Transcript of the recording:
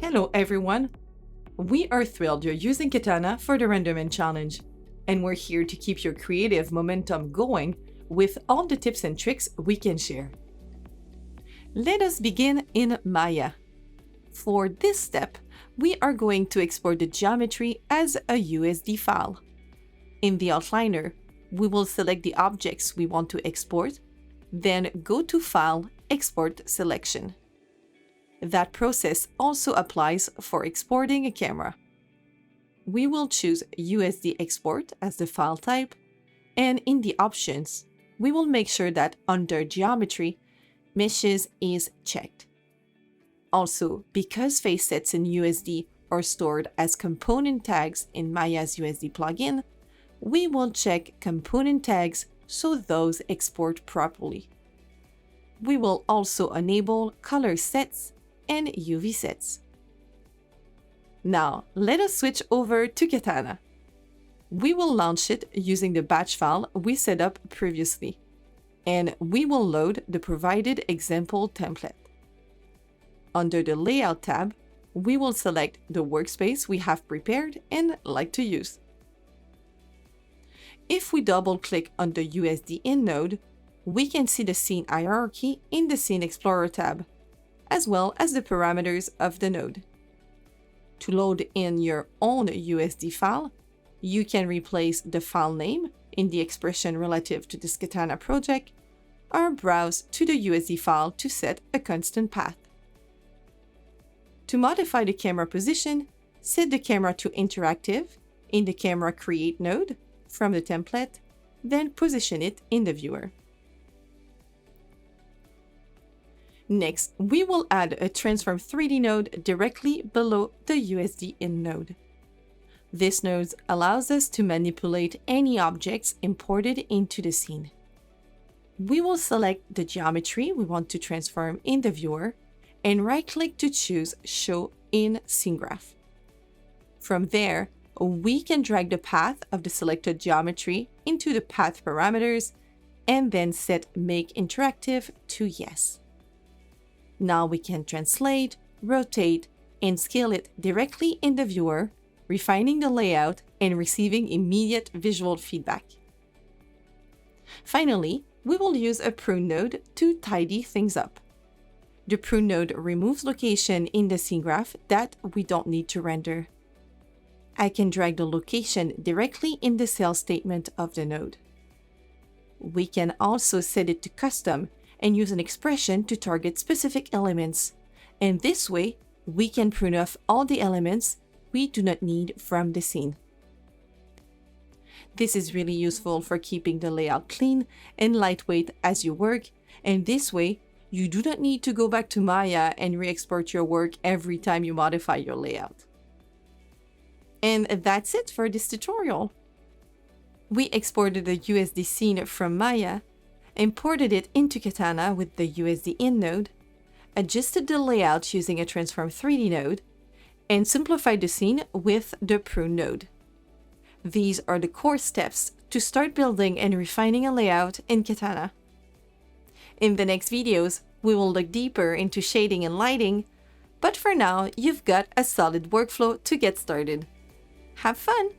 Hello everyone! We are thrilled you're using Katana for the RenderMan challenge, and we're here to keep your creative momentum going with all the tips and tricks we can share. Let us begin in Maya. For this step, we are going to export the geometry as a USD file. In the outliner, we will select the objects we want to export, then go to File, Export Selection. That process also applies for exporting a camera. We will choose USD Export as the file type, and in the options, we will make sure that under Geometry, Meshes is checked. Also, because face sets in USD are stored as component tags in Maya's USD plugin, we will check component tags so those export properly. We will also enable color sets and UV sets. Now, let us switch over to Katana. We will launch it using the batch file we set up previously, and we will load the provided example template. Under the Layout tab, we will select the workspace we have prepared and like to use. If we double-click on the USD In node, we can see the scene hierarchy in the Scene Explorer tab, as well as the parameters of the node. To load in your own USD file, you can replace the file name in the expression relative to this Katana project, or browse to the USD file to set a constant path. To modify the camera position, set the camera to interactive in the Camera Create node from the template, then position it in the viewer. Next, we will add a Transform 3D node directly below the USD In node. This node allows us to manipulate any objects imported into the scene. We will select the geometry we want to transform in the viewer and right-click to choose Show in Scene Graph. From there, we can drag the path of the selected geometry into the path parameters and then set Make Interactive to Yes. Now we can translate, rotate, and scale it directly in the viewer, refining the layout and receiving immediate visual feedback. Finally, we will use a Prune node to tidy things up. The Prune node removes location in the scene graph that we don't need to render. I can drag the location directly in the cell statement of the node. We can also set it to custom and use an expression to target specific elements, and this way we can prune off all the elements we do not need from the scene. This is really useful for keeping the layout clean and lightweight as you work, and this way you do not need to go back to Maya and re-export your work every time you modify your layout. And that's it for this tutorial. We exported the USD scene from Maya, imported it into Katana with the USD In node, adjusted the layout using a Transform 3D node, and simplified the scene with the Prune node. These are the core steps to start building and refining a layout in Katana. In the next videos, we will look deeper into shading and lighting, but for now, you've got a solid workflow to get started. Have fun!